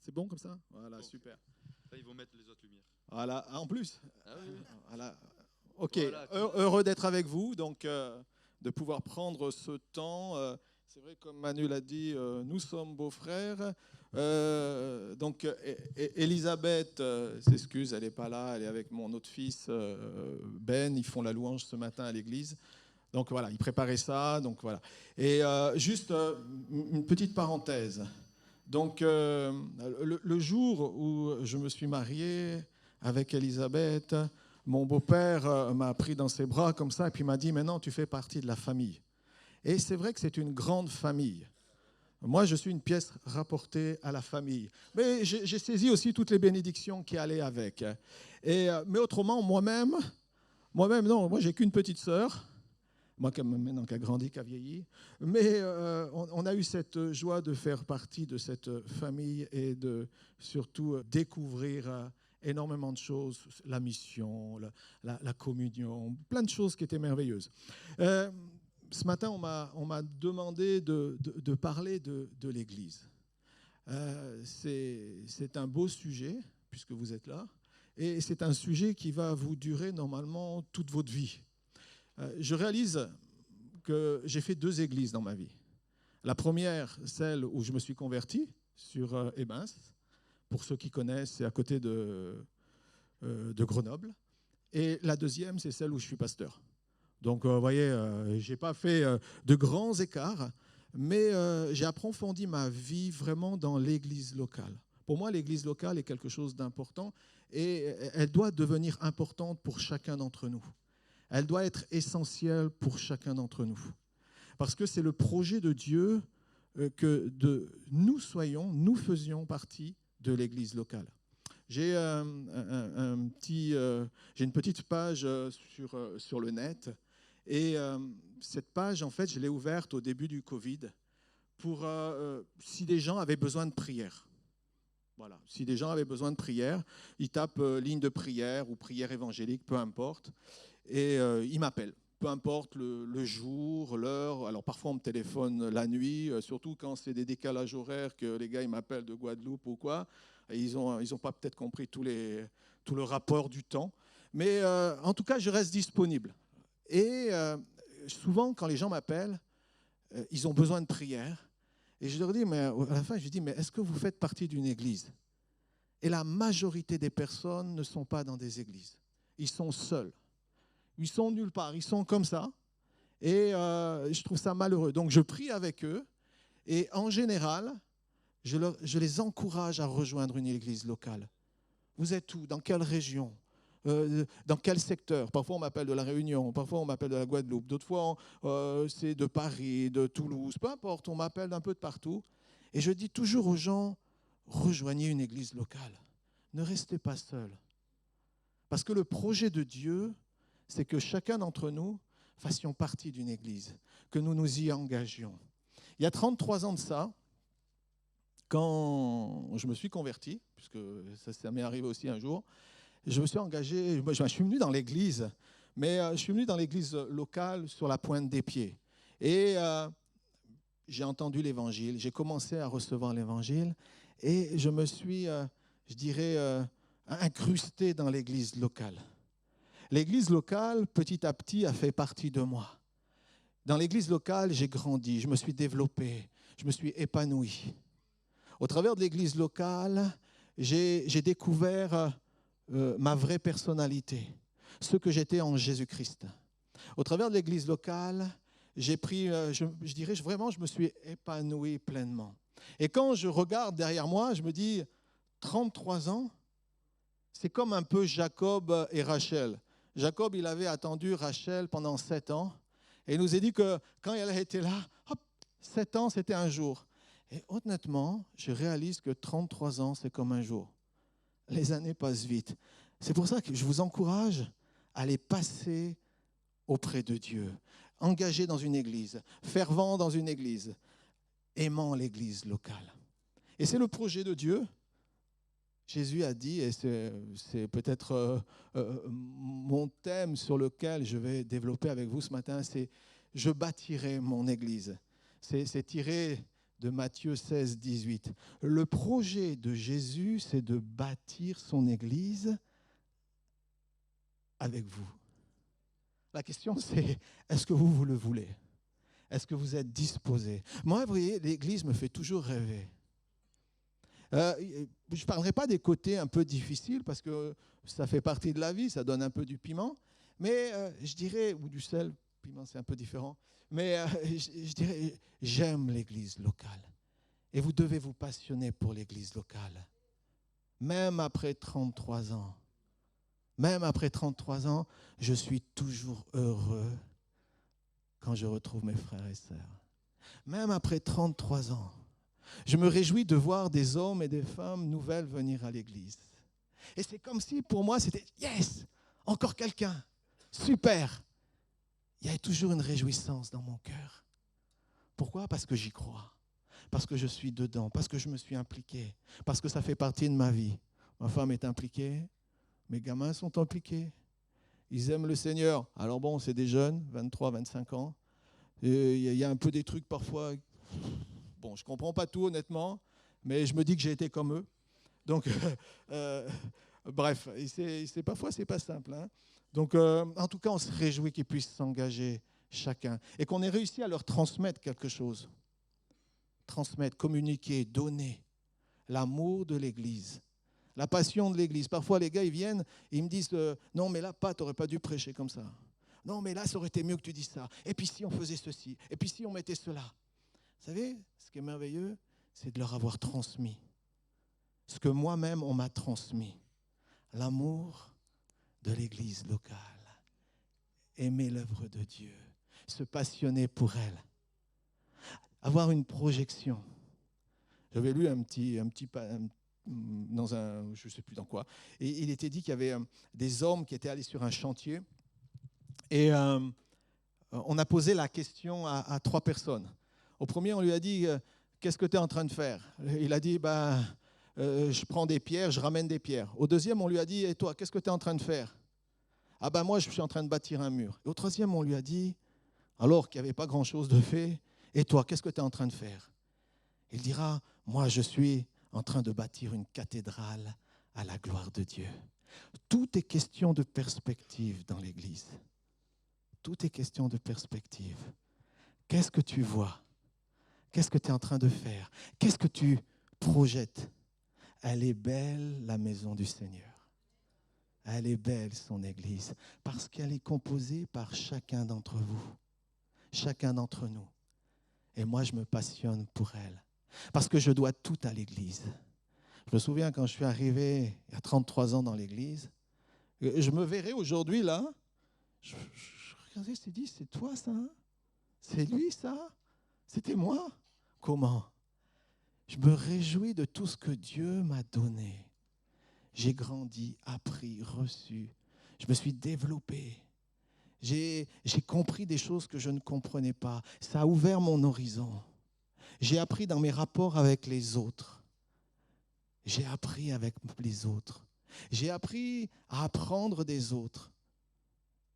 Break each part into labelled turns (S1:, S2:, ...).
S1: C'est bon comme ça? Voilà,
S2: Bon.
S1: super.
S2: Là, ils vont mettre les autres lumières.
S1: Voilà, en plus.
S2: Ah oui, oui.
S1: Voilà. Ok,
S2: Voilà.
S1: heureux d'être avec vous, donc de pouvoir prendre ce temps. C'est vrai, comme Manu l'a dit, nous sommes beaux-frères. Donc, Elisabeth s'excuse, elle n'est pas là, elle est avec mon autre fils Ben. Ils font la louange ce matin à l'église. Donc voilà, ils préparaient ça. Donc voilà. Et juste une petite parenthèse. Donc, le jour où je me suis marié avec Elisabeth, mon beau-père m'a pris dans ses bras comme ça et puis m'a dit « Maintenant, tu fais partie de la famille ». Et c'est vrai que c'est une grande famille. Moi, je suis une pièce rapportée à la famille. Mais j'ai saisi aussi toutes les bénédictions qui allaient avec. Mais autrement, moi-même, non, moi, j'ai qu'une petite sœur. Moi, maintenant qui a grandi, qui a vieilli. Mais on a eu cette joie de faire partie de cette famille et de surtout découvrir énormément de choses, la mission, la communion, plein de choses qui étaient merveilleuses. Ce matin, on m'a demandé de parler de l'Église. C'est un beau sujet, puisque vous êtes là, et c'est un sujet qui va vous durer normalement toute votre vie. Je réalise que j'ai fait 2 églises dans ma vie. La première, celle où je me suis converti, sur Ebens. Pour ceux qui connaissent, c'est à côté de Grenoble. Et la deuxième, c'est celle où je suis pasteur. Donc, vous voyez, je n'ai pas fait de grands écarts, mais j'ai approfondi ma vie vraiment dans l'église locale. Pour moi, l'église locale est quelque chose d'important et elle doit devenir importante pour chacun d'entre nous. Elle doit être essentielle pour chacun d'entre nous. Parce que c'est le projet de Dieu que nous faisions partie de l'église locale. J'ai une petite page sur le net et cette page, en fait, je l'ai ouverte au début du Covid pour si des gens avaient besoin de prière. Voilà, si des gens avaient besoin de prière, ils tapent ligne de prière ou prière évangélique, peu importe, et ils m'appellent. Peu importe le jour, l'heure. Alors parfois on me téléphone la nuit, surtout quand c'est des décalages horaires que les gars ils m'appellent de Guadeloupe ou quoi. Et ils ont pas peut-être compris tout le rapport du temps. Mais en tout cas, je reste disponible. Et souvent, quand les gens m'appellent, ils ont besoin de prière. Et je leur dis, mais à la fin, je dis, mais est-ce que vous faites partie d'une église? Et la majorité des personnes ne sont pas dans des églises. Ils sont seuls. Ils sont nulle part. Ils sont comme ça. Et je trouve ça malheureux. Donc, je prie avec eux. Et en général, je les encourage à rejoindre une église locale. Vous êtes où? Dans quelle région? Dans quel secteur? Parfois, on m'appelle de La Réunion, parfois, on m'appelle de la Guadeloupe, d'autres fois, c'est de Paris, de Toulouse, peu importe, on m'appelle d'un peu de partout. Et je dis toujours aux gens, rejoignez une église locale. Ne restez pas seuls. Parce que le projet de Dieu, c'est que chacun d'entre nous fassions partie d'une église, que nous nous y engagions. Il y a 33 ans de ça, quand je me suis converti, puisque ça m'est arrivé aussi un jour, je me suis engagé, je suis venu dans l'église, mais je suis venu dans l'église locale sur la pointe des pieds. Et j'ai entendu l'évangile, j'ai commencé à recevoir l'évangile et je me suis, je dirais, incrusté dans l'église locale. L'église locale, petit à petit, a fait partie de moi. Dans l'église locale, j'ai grandi, je me suis développé, je me suis épanoui. Au travers de l'église locale, j'ai découvert ma vraie personnalité, ce que j'étais en Jésus-Christ. Au travers de l'église locale, j'ai pris, je dirais vraiment, je me suis épanoui pleinement. Et quand je regarde derrière moi, je me dis, 33 ans, c'est comme un peu Jacob et Rachel. Jacob, il avait attendu Rachel pendant 7 ans et il nous a dit que quand elle était là, hop, 7 ans, c'était un jour. Et honnêtement, je réalise que 33 ans, c'est comme un jour. Les années passent vite. C'est pour ça que je vous encourage à les passer auprès de Dieu, engagé dans une église, fervent dans une église, aimant l'église locale. Et c'est le projet de Dieu. Jésus a dit, et c'est peut-être mon thème sur lequel je vais développer avec vous ce matin, c'est « Je bâtirai mon église ». C'est tiré de Matthieu 16, 18. Le projet de Jésus, c'est de bâtir son Église avec vous. La question, c'est, est-ce que vous le voulez? Est-ce que vous êtes disposé? Moi, vous voyez, l'Église me fait toujours rêver. Je ne parlerai pas des côtés un peu difficiles, parce que ça fait partie de la vie, ça donne un peu du piment, mais je dirais, ou du sel, piment c'est un peu différent, mais je dirais, j'aime l'Église locale. Et vous devez vous passionner pour l'Église locale. Même après 33 ans. Même après 33 ans, je suis toujours heureux quand je retrouve mes frères et sœurs. Même après 33 ans, je me réjouis de voir des hommes et des femmes nouvelles venir à l'église. Et c'est comme si pour moi c'était « Yes! Encore quelqu'un! Super !» Il y a toujours une réjouissance dans mon cœur. Pourquoi? Parce que j'y crois. Parce que je suis dedans. Parce que je me suis impliqué. Parce que ça fait partie de ma vie. Ma femme est impliquée. Mes gamins sont impliqués. Ils aiment le Seigneur. Alors bon, c'est des jeunes, 23, 25 ans. Il y a un peu des trucs parfois... Bon, je ne comprends pas tout honnêtement, mais je me dis que j'ai été comme eux. Donc, bref, parfois c'est pas simple. Hein. Donc, en tout cas, on se réjouit qu'ils puissent s'engager chacun et qu'on ait réussi à leur transmettre quelque chose. Transmettre, communiquer, donner l'amour de l'Église, la passion de l'Église. Parfois, les gars, ils viennent et ils me disent « Non, mais là, tu n'aurais pas dû prêcher comme ça. Non, mais là, ça aurait été mieux que tu dises ça. Et puis si on faisait ceci, et puis si on mettait cela. » Vous savez, ce qui est merveilleux, c'est de leur avoir transmis ce que moi-même, on m'a transmis. L'amour de l'Église locale. Aimer l'œuvre de Dieu. Se passionner pour elle. Avoir une projection. J'avais lu dans un, je ne sais plus dans quoi, et il était dit qu'il y avait des hommes qui étaient allés sur un chantier, et on a posé la question à 3 personnes. Au premier, on lui a dit « Qu'est-ce que tu es en train de faire ?» Il a dit je prends des pierres, je ramène des pierres. Au deuxième, on lui a dit « Et toi, qu'est-ce que tu es en train de faire ?» Ah moi, je suis en train de bâtir un mur. Et au troisième, on lui a dit, alors qu'il n'y avait pas grand-chose de fait, « Et toi, qu'est-ce que tu es en train de faire ?» Il dira « Moi, je suis en train de bâtir une cathédrale à la gloire de Dieu. » Tout est question de perspective dans l'Église. Tout est question de perspective. Qu'est-ce que tu vois? Qu'est-ce que tu es en train de faire? Qu'est-ce que tu projettes? Elle est belle, la maison du Seigneur. Elle est belle, son Église, parce qu'elle est composée par chacun d'entre vous, chacun d'entre nous. Et moi, je me passionne pour elle, parce que je dois tout à l'Église. Je me souviens quand je suis arrivé il y a 33 ans dans l'Église, je me verrais aujourd'hui là, je regardais, je me dit, c'est toi ça? C'est lui ça? C'était moi? Comment? Je me réjouis de tout ce que Dieu m'a donné. J'ai grandi, appris, reçu. Je me suis développé. J'ai compris des choses que je ne comprenais pas. Ça a ouvert mon horizon. J'ai appris dans mes rapports avec les autres. J'ai appris avec les autres. J'ai appris à apprendre des autres.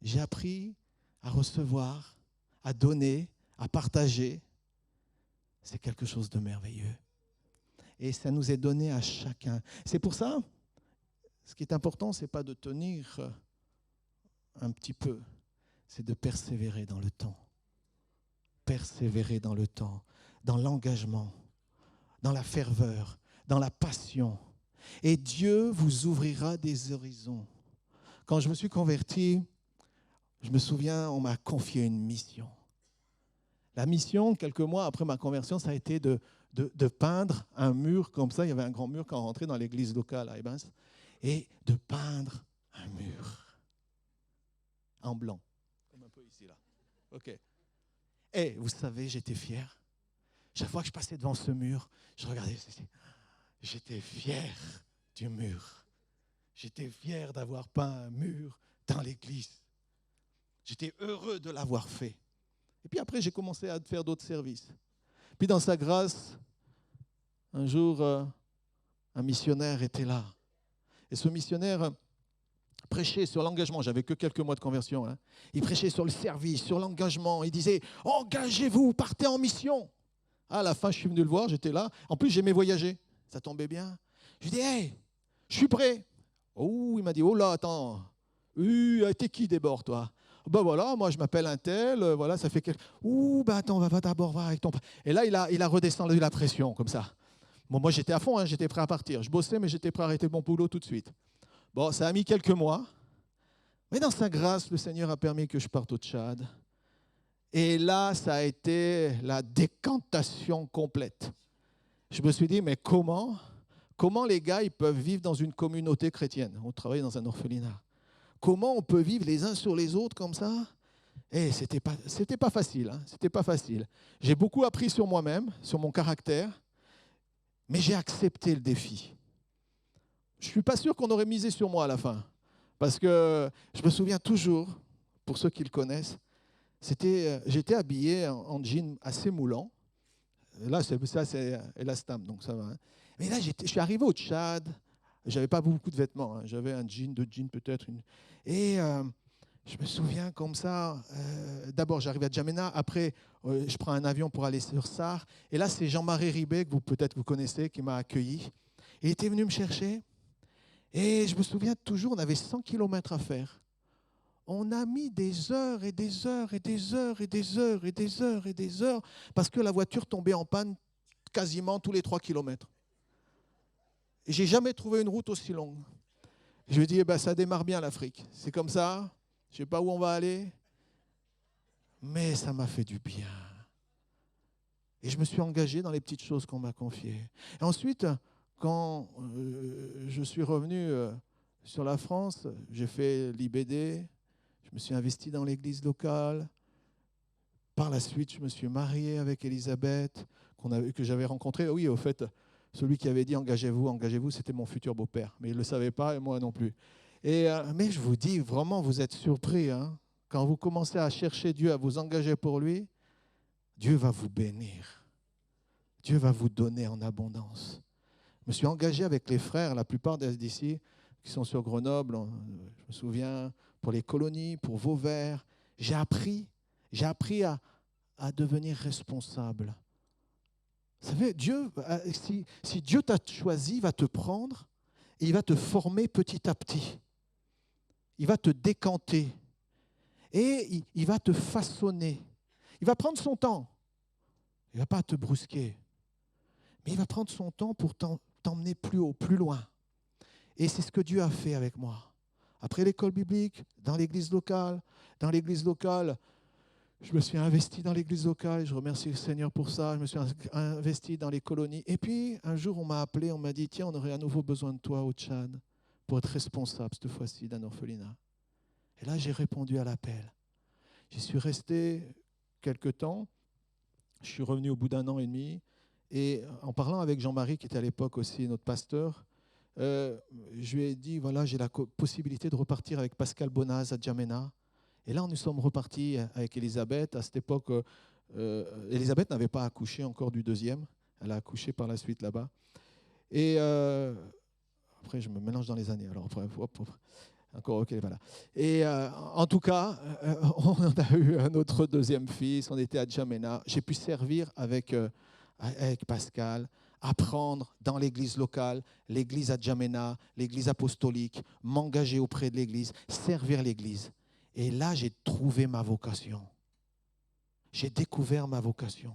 S1: J'ai appris à recevoir, à donner, à partager. C'est quelque chose de merveilleux. Et ça nous est donné à chacun. C'est pour ça, ce qui est important, ce n'est pas de tenir un petit peu, c'est de persévérer dans le temps. Persévérer dans le temps, dans l'engagement, dans la ferveur, dans la passion. Et Dieu vous ouvrira des horizons. Quand je me suis converti, je me souviens, on m'a confié une mission. La mission, quelques mois après ma conversion, ça a été de peindre un mur comme ça. Il y avait un grand mur quand on rentrait dans l'église locale à Ebens. Et de peindre un mur en blanc, comme un peu ici là. OK. Et vous savez, j'étais fier. Chaque fois que je passais devant ce mur, je regardais ceci. J'étais fier du mur. J'étais fier d'avoir peint un mur dans l'église. J'étais heureux de l'avoir fait. Et puis après, j'ai commencé à faire d'autres services. Puis dans sa grâce, un jour, un missionnaire était là. Et ce missionnaire prêchait sur l'engagement. J'avais que quelques mois de conversion. Hein. Il prêchait sur le service, sur l'engagement. Il disait « Engagez-vous, partez en mission !» À la fin, je suis venu le voir, j'étais là. En plus, j'aimais voyager. Ça tombait bien. Je lui ai dit, hey, je suis prêt. Oh, il m'a dit, oh là, attends. T'es qui d'abord, toi? Ben voilà, moi je m'appelle un tel, voilà, ça fait quelque... Attends, va d'abord voir avec ton... Et là, il a redescendu la pression, comme ça. Bon, moi j'étais à fond, hein, j'étais prêt à partir. Je bossais, mais j'étais prêt à arrêter mon boulot tout de suite. Bon, ça a mis quelques mois. Mais dans sa grâce, le Seigneur a permis que je parte au Tchad. Et là, ça a été la décantation complète. Je me suis dit, mais comment les gars ils peuvent vivre dans une communauté chrétienne? On travaillait dans un orphelinat. Comment on peut vivre les uns sur les autres comme ça? Et c'était pas facile. Hein, c'était pas facile. J'ai beaucoup appris sur moi-même, sur mon caractère, mais j'ai accepté le défi. Je ne suis pas sûr qu'on aurait misé sur moi à la fin. Parce que je me souviens toujours, pour ceux qui le connaissent, j'étais habillé en jean assez moulant. Là, c'est Elastam, donc ça va. Hein. Mais là, je suis arrivé au Tchad. Je n'avais pas beaucoup de vêtements. Hein. J'avais un jean, deux jeans peut-être. Et je me souviens comme ça. D'abord, j'arrive à N'Djamena. Après, je prends un avion pour aller sur Sarre. Et là, c'est Jean-Marie Ribet, que peut-être vous connaissez, qui m'a accueilli. Il était venu me chercher. Et je me souviens toujours, on avait 100 km à faire. On a mis des heures et des heures et des heures et des heures et des heures et des heures parce que la voiture tombait en panne quasiment tous les 3 km. Et j'ai jamais trouvé une route aussi longue. Je lui ai dit, ça démarre bien l'Afrique. C'est comme ça, je ne sais pas où on va aller, mais ça m'a fait du bien. Et je me suis engagé dans les petites choses qu'on m'a confiées. Et ensuite, quand je suis revenu sur la France, j'ai fait l'IBD, je me suis investi dans l'église locale. Par la suite, je me suis marié avec Elisabeth, que j'avais rencontrée. Oui, au fait, celui qui avait dit « engagez-vous », c'était mon futur beau-père. Mais il ne le savait pas et moi non plus. Mais je vous dis, vraiment, vous êtes surpris. Hein, quand vous commencez à chercher Dieu, à vous engager pour lui, Dieu va vous bénir. Dieu va vous donner en abondance. Je me suis engagé avec les frères, la plupart d'ici, qui sont sur Grenoble, je me souviens, pour les colonies, pour Vauvert. J'ai appris à devenir responsable. Vous savez, Dieu, si Dieu t'a choisi, il va te prendre et il va te former petit à petit. Il va te décanter et il va te façonner. Il va prendre son temps. Il ne va pas te brusquer. Mais il va prendre son temps pour t'emmener plus haut, plus loin. Et c'est ce que Dieu a fait avec moi. Après l'école biblique, dans l'église locale, je me suis investi dans l'église locale, je remercie le Seigneur pour ça, je me suis investi dans les colonies. Et puis, un jour, on m'a appelé, on m'a dit, tiens, on aurait à nouveau besoin de toi au Tchad pour être responsable, cette fois-ci, d'un orphelinat. Et là, j'ai répondu à l'appel. J'y suis resté quelque temps, je suis revenu au bout d'un an et demi, et en parlant avec Jean-Marie, qui était à l'époque aussi notre pasteur, je lui ai dit, voilà, j'ai la possibilité de repartir avec Pascal Bonaz à N'Djamena. Et là, nous sommes repartis avec Elisabeth. À cette époque, Elisabeth n'avait pas accouché encore du deuxième. Elle a accouché par la suite là-bas. Et après, je me mélange dans les années. Alors, encore, ok, voilà. Et en tout cas, on a eu un autre deuxième fils. On était à N'Djamena. J'ai pu servir avec Pascal, apprendre dans l'église locale, l'église à N'Djamena, l'église apostolique, m'engager auprès de l'église, servir l'église. Et là, j'ai trouvé ma vocation. J'ai découvert ma vocation.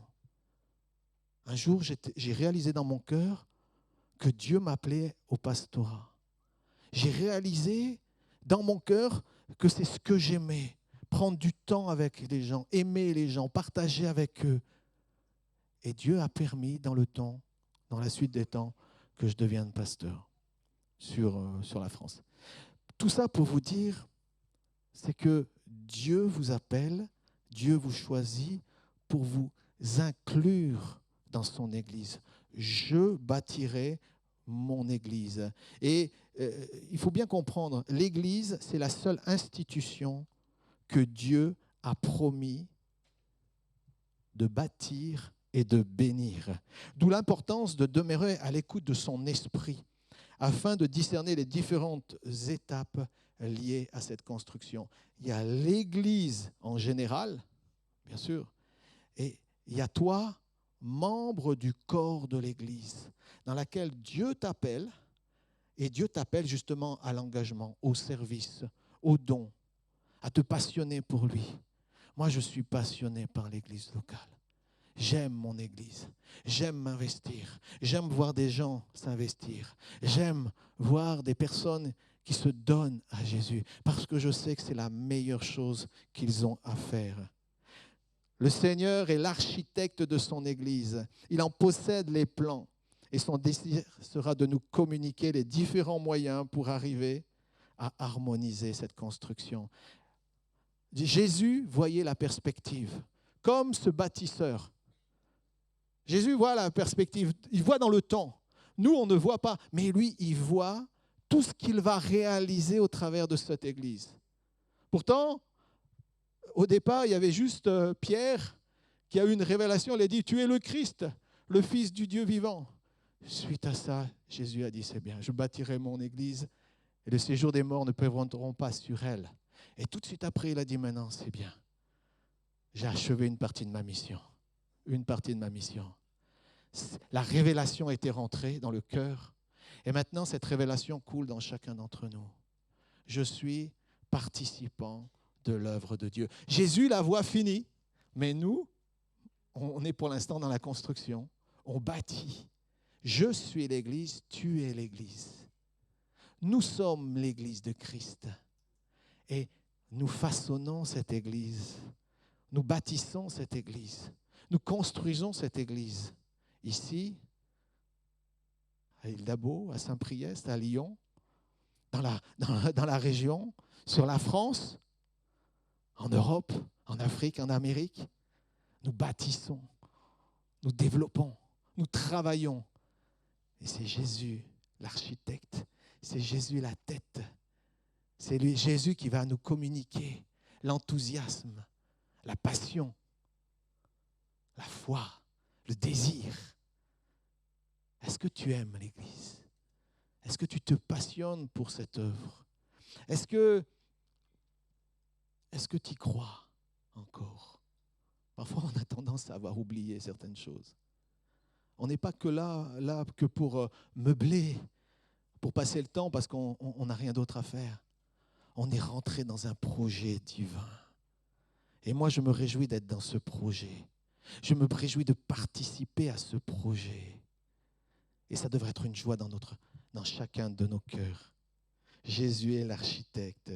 S1: Un jour, j'ai réalisé dans mon cœur que Dieu m'appelait au pastorat. J'ai réalisé dans mon cœur que c'est ce que j'aimais. Prendre du temps avec les gens, aimer les gens, partager avec eux. Et Dieu a permis dans le temps, dans la suite des temps, que je devienne pasteur sur la France. Tout ça pour vous dire, c'est que Dieu vous appelle, Dieu vous choisit pour vous inclure dans son église. Je bâtirai mon église. Et il faut bien comprendre, l'église, c'est la seule institution que Dieu a promis de bâtir et de bénir. D'où l'importance de demeurer à l'écoute de son esprit afin de discerner les différentes étapes liées à cette construction. Il y a l'Église en général, bien sûr, et il y a toi, membre du corps de l'Église, dans laquelle Dieu t'appelle, et Dieu t'appelle justement à l'engagement, au service, au don, à te passionner pour lui. Moi, je suis passionné par l'Église locale. J'aime mon Église. J'aime m'investir. J'aime voir des gens s'investir. J'aime voir des personnes qui se donnent à Jésus parce que je sais que c'est la meilleure chose qu'ils ont à faire. Le Seigneur est l'architecte de son Église. Il en possède les plans et son désir sera de nous communiquer les différents moyens pour arriver à harmoniser cette construction. Jésus voyait la perspective, comme ce bâtisseur. Jésus voit la perspective, il voit dans le temps. Nous, on ne voit pas, mais lui, il voit tout ce qu'il va réaliser au travers de cette Église. Pourtant, au départ, il y avait juste Pierre qui a eu une révélation. Il a dit, tu es le Christ, le Fils du Dieu vivant. Suite à ça, Jésus a dit, c'est bien, je bâtirai mon Église et le séjour des morts ne prévaudront pas sur elle. Et tout de suite après, il a dit, maintenant, c'est bien. J'ai achevé une partie de ma mission. Une partie de ma mission. La révélation était rentrée dans le cœur. Et maintenant, cette révélation coule dans chacun d'entre nous. Je suis participant de l'œuvre de Dieu. Jésus la voit finie, mais nous, on est pour l'instant dans la construction. On bâtit. Je suis l'Église, tu es l'Église. Nous sommes l'Église de Christ. Et nous façonnons cette Église. Nous bâtissons cette Église. Nous construisons cette Église. Ici, à Île-d'Abo, à Saint-Priest, à Lyon, dans la région, sur la France, en Europe, en Afrique, en Amérique. Nous bâtissons, nous développons, nous travaillons. Et c'est Jésus, l'architecte. C'est Jésus, la tête. C'est lui, Jésus, qui va nous communiquer l'enthousiasme, la passion, la foi, le désir. Est-ce que tu aimes l'Église? Est-ce que tu te passionnes pour cette œuvre? Est-ce que tu y crois encore? Parfois, on a tendance à avoir oublié certaines choses. On n'est pas que là que pour meubler, pour passer le temps parce qu'on n'a rien d'autre à faire. On est rentré dans un projet divin. Et moi, je me réjouis d'être dans ce projet. Je me réjouis de participer à ce projet. Et ça devrait être une joie dans chacun de nos cœurs. Jésus est l'architecte.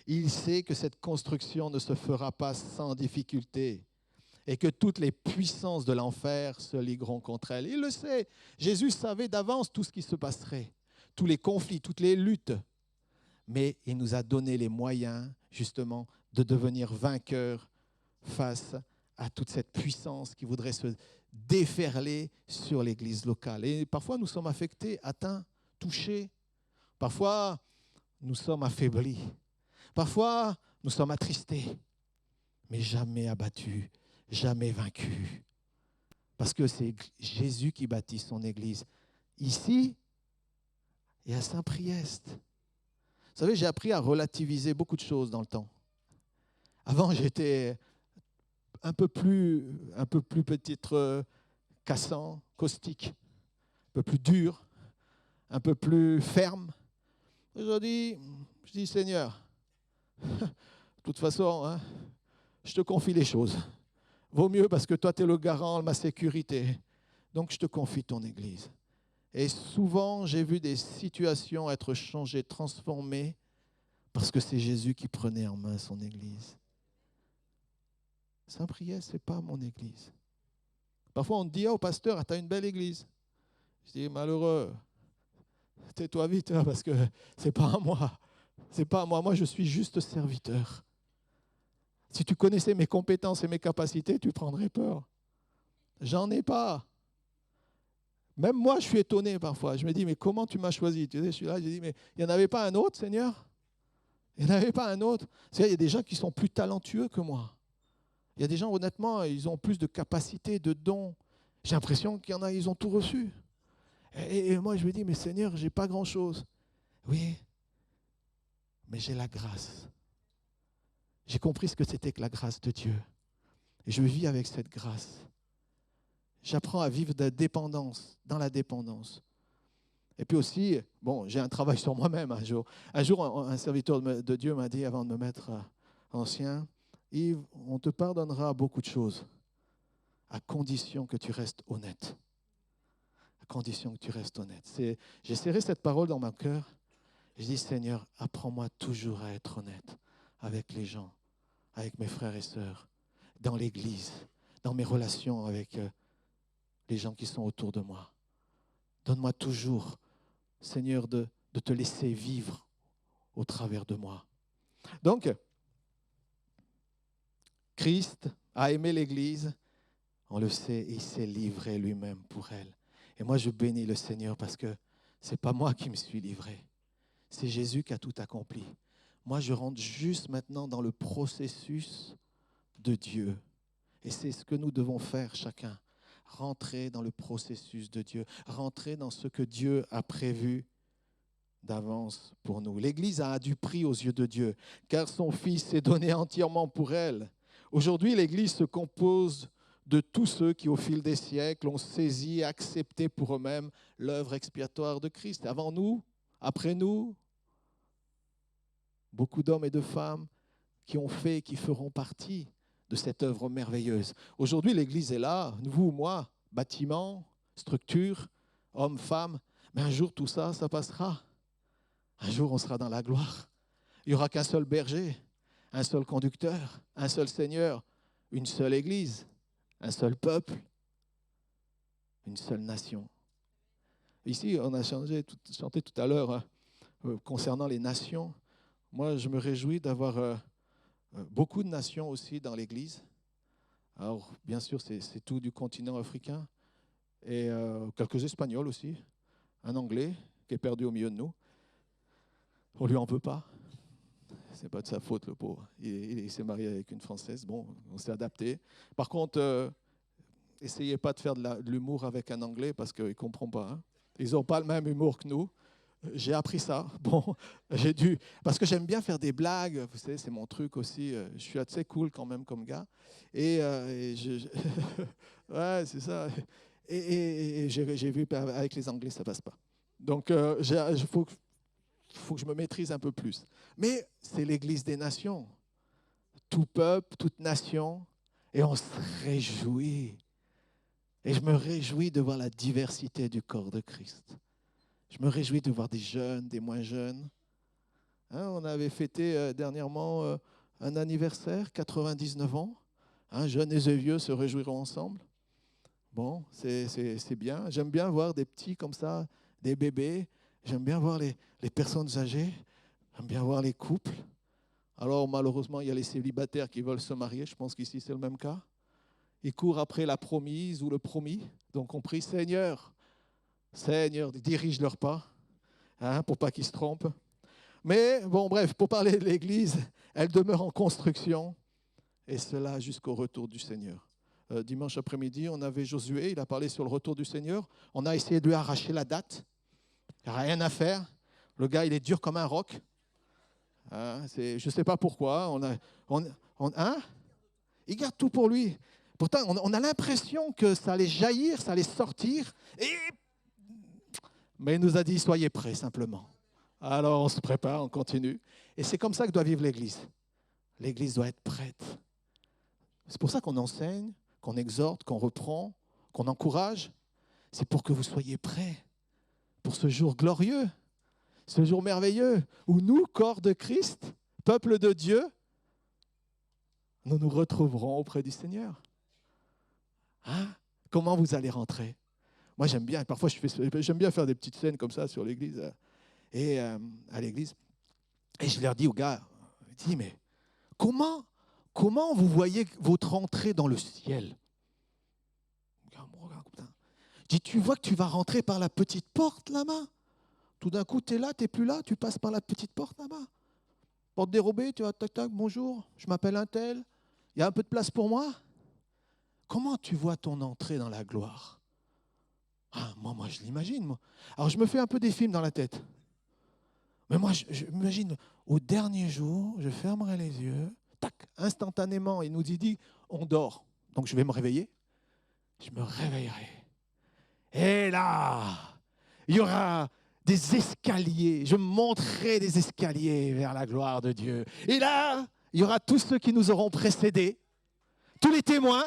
S1: Il sait que cette construction ne se fera pas sans difficulté et que toutes les puissances de l'enfer se ligueront contre elle. Il le sait. Jésus savait d'avance tout ce qui se passerait, tous les conflits, toutes les luttes. Mais il nous a donné les moyens, justement, de devenir vainqueurs face à toute cette puissance qui voudrait se déferler sur l'Église locale. Et parfois, nous sommes affectés, atteints, touchés. Parfois, nous sommes affaiblis. Parfois, nous sommes attristés. Mais jamais abattus, jamais vaincus. Parce que c'est Jésus qui bâtit son Église. Ici et à Saint-Priest. Vous savez, j'ai appris à relativiser beaucoup de choses dans le temps. Avant, j'étais un peu plus peut-être cassant, caustique, un peu plus dur, un peu plus ferme. Aujourd'hui, je dis, Seigneur, de toute façon, je te confie les choses. Vaut mieux parce que toi, tu es le garant de ma sécurité. Donc, je te confie ton Église. Et souvent, j'ai vu des situations être changées, transformées, parce que c'est Jésus qui prenait en main son Église. Saint-Priest, ce n'est pas mon Église. Parfois, on dit au pasteur, tu as une belle Église. Je dis, malheureux, tais-toi vite, parce que ce n'est pas à moi. C'est pas à moi. Moi, je suis juste serviteur. Si tu connaissais mes compétences et mes capacités, tu prendrais peur. J'en ai pas. Même moi, je suis étonné parfois. Je me dis, mais comment tu m'as choisi? Tu sais, je suis là, je dis, mais il n'y en avait pas un autre, Seigneur? Il n'y en avait pas un autre. C'est-à-dire, il y a des gens qui sont plus talentueux que moi. Il y a des gens, honnêtement, ils ont plus de capacités, de dons. J'ai l'impression qu'il y en a, ils ont tout reçu. Et moi, je me dis, mais Seigneur, je n'ai pas grand-chose. Oui, mais j'ai la grâce. J'ai compris ce que c'était que la grâce de Dieu. Et je vis avec cette grâce. J'apprends à vivre de dépendance, dans la dépendance. Et puis aussi, bon, j'ai un travail sur moi-même un jour. Un jour, un serviteur de Dieu m'a dit, avant de me mettre ancien, Yves, on te pardonnera beaucoup de choses, à condition que tu restes honnête. À condition que tu restes honnête. J'ai serré cette parole dans mon cœur. Je dis, Seigneur, apprends-moi toujours à être honnête avec les gens, avec mes frères et sœurs, dans l'Église, dans mes relations avec les gens qui sont autour de moi. Donne-moi toujours, Seigneur, de te laisser vivre au travers de moi. Donc, Christ a aimé l'Église, on le sait, il s'est livré lui-même pour elle. Et moi, je bénis le Seigneur parce que ce n'est pas moi qui me suis livré. C'est Jésus qui a tout accompli. Moi, je rentre juste maintenant dans le processus de Dieu. Et c'est ce que nous devons faire chacun. Rentrer dans le processus de Dieu. Rentrer dans ce que Dieu a prévu d'avance pour nous. L'Église a du prix aux yeux de Dieu, car son Fils s'est donné entièrement pour elle. Aujourd'hui, l'Église se compose de tous ceux qui, au fil des siècles, ont saisi et accepté pour eux-mêmes l'œuvre expiatoire de Christ. Avant nous, après nous, beaucoup d'hommes et de femmes qui ont fait et qui feront partie de cette œuvre merveilleuse. Aujourd'hui, l'Église est là, vous, moi, bâtiment, structure, hommes, femmes, mais un jour tout ça, ça passera. Un jour, on sera dans la gloire. Il n'y aura qu'un seul berger, un seul conducteur, un seul Seigneur, une seule Église, un seul peuple, une seule nation. Ici, on a chanté tout à l'heure concernant les nations. Moi, je me réjouis d'avoir beaucoup de nations aussi dans l'Église. Alors, bien sûr, c'est tout du continent africain et quelques Espagnols aussi, un Anglais qui est perdu au milieu de nous. On ne lui en veut pas. Ce n'est pas de sa faute, le pauvre. Il s'est marié avec une Française. Bon, on s'est adapté. Par contre, essayez pas de faire de l'humour avec un Anglais parce qu'ils ne comprennent pas. Hein. Ils n'ont pas le même humour que nous. J'ai appris ça. Bon, parce que j'aime bien faire des blagues. Vous savez, c'est mon truc aussi. Je suis assez cool quand même comme gars. Ouais, c'est ça. Et j'ai vu avec les Anglais, ça passe pas. Donc, il faut que je me maîtrise un peu plus. Mais c'est l'Église des nations. Tout peuple, toute nation. Et on se réjouit. Et je me réjouis de voir la diversité du corps de Christ. Je me réjouis de voir des jeunes, des moins jeunes. Hein, on avait fêté dernièrement un anniversaire, 99 ans. Hein, jeunes et vieux se réjouiront ensemble. Bon, c'est bien. J'aime bien voir des petits comme ça, des bébés. J'aime bien voir les personnes âgées. J'aime bien voir les couples. Alors, malheureusement, il y a les célibataires qui veulent se marier. Je pense qu'ici, c'est le même cas. Ils courent après la promise ou le promis. Donc, on prie, Seigneur, dirige leurs pas, hein, pour pas qu'ils se trompent. Mais, bon, bref, pour parler de l'Église, elle demeure en construction, et cela jusqu'au retour du Seigneur. Dimanche après-midi, on avait Josué, il a parlé sur le retour du Seigneur. On a essayé de lui arracher la date. Il n'y a rien à faire. Le gars, il est dur comme un roc. Hein, je ne sais pas pourquoi. Hein, il garde tout pour lui. Pourtant, on a l'impression que ça allait jaillir, ça allait sortir. Mais il nous a dit, soyez prêts simplement. Alors, on se prépare, on continue. Et c'est comme ça que doit vivre l'Église. L'Église doit être prête. C'est pour ça qu'on enseigne, qu'on exhorte, qu'on reprend, qu'on encourage. C'est pour que vous soyez prêts pour ce jour glorieux, ce jour merveilleux, où nous, corps de Christ, peuple de Dieu, nous nous retrouverons auprès du Seigneur. Hein? Comment vous allez rentrer? Moi, j'aime bien, parfois j'aime bien faire des petites scènes comme ça sur l'Église, à l'Église. Et je leur dis aux gars, je dis, mais comment vous voyez votre entrée dans le ciel? Je dis, tu vois que tu vas rentrer par la petite porte là-bas? Tout d'un coup, tu es là, tu n'es plus là, tu passes par la petite porte là-bas. Porte dérobée, tu vas, tac, tac, bonjour, je m'appelle un tel, il y a un peu de place pour moi? Comment tu vois ton entrée dans la gloire? Ah, moi, je l'imagine. Moi. Alors, je me fais un peu des films dans la tête. Mais moi, je m'imagine, au dernier jour, je fermerai les yeux, tac, instantanément, il nous dit, on dort. Donc, je vais me réveiller.
S2: je me réveillerai. Et là, il y aura des escaliers. Je monterai des escaliers vers la gloire de Dieu. Et là, il y aura tous ceux qui nous auront précédés, tous les témoins,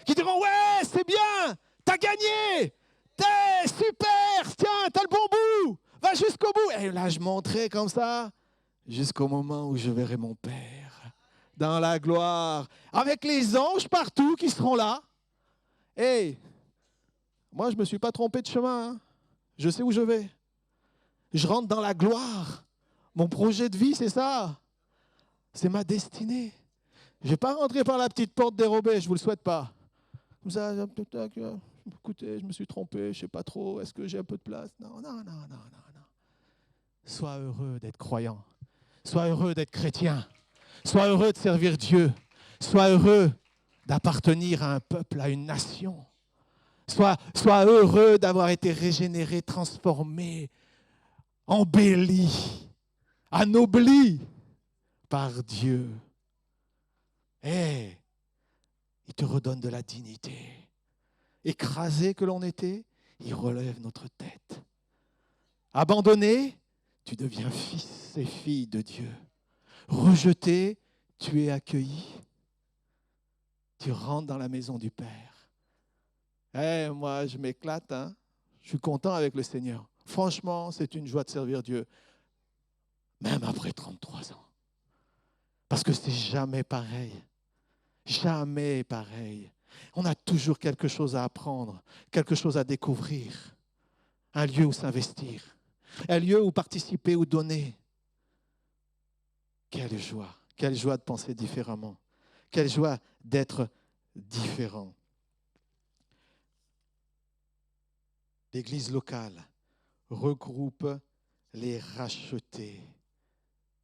S2: qui diront « Ouais, c'est bien, t'as gagné, t'es super, tiens, t'as le bon bout, va jusqu'au bout. » Et là, je monterai comme ça jusqu'au moment où je verrai mon Père dans la gloire, avec les anges partout qui seront là. Et moi, je ne me suis pas trompé de chemin, hein. Je sais où je vais. Je rentre dans la gloire. Mon projet de vie, c'est ça. C'est ma destinée. Je ne vais pas rentrer par la petite porte dérobée, je ne vous le souhaite pas. Comme ça, écoutez, je me suis trompé, je ne sais pas trop, est-ce que j'ai un peu de place? Non, non, non, non, non, non. Sois heureux d'être croyant. Sois heureux d'être chrétien. Sois heureux de servir Dieu. Sois heureux d'appartenir à un peuple, à une nation. Sois heureux d'avoir été régénéré, transformé, embelli, anobli par Dieu. Et il te redonne de la dignité. Écrasé que l'on était, il relève notre tête. Abandonné, tu deviens fils et fille de Dieu. Rejeté, tu es accueilli. Tu rentres dans la maison du Père. Moi, je m'éclate, hein. Je suis content avec le Seigneur. Franchement, c'est une joie de servir Dieu, même après 33 ans. Parce que c'est jamais pareil. Jamais pareil. On a toujours quelque chose à apprendre, quelque chose à découvrir, un lieu où s'investir, un lieu où participer ou donner. Quelle joie de penser différemment, quelle joie d'être différent. L'Église locale regroupe les rachetés.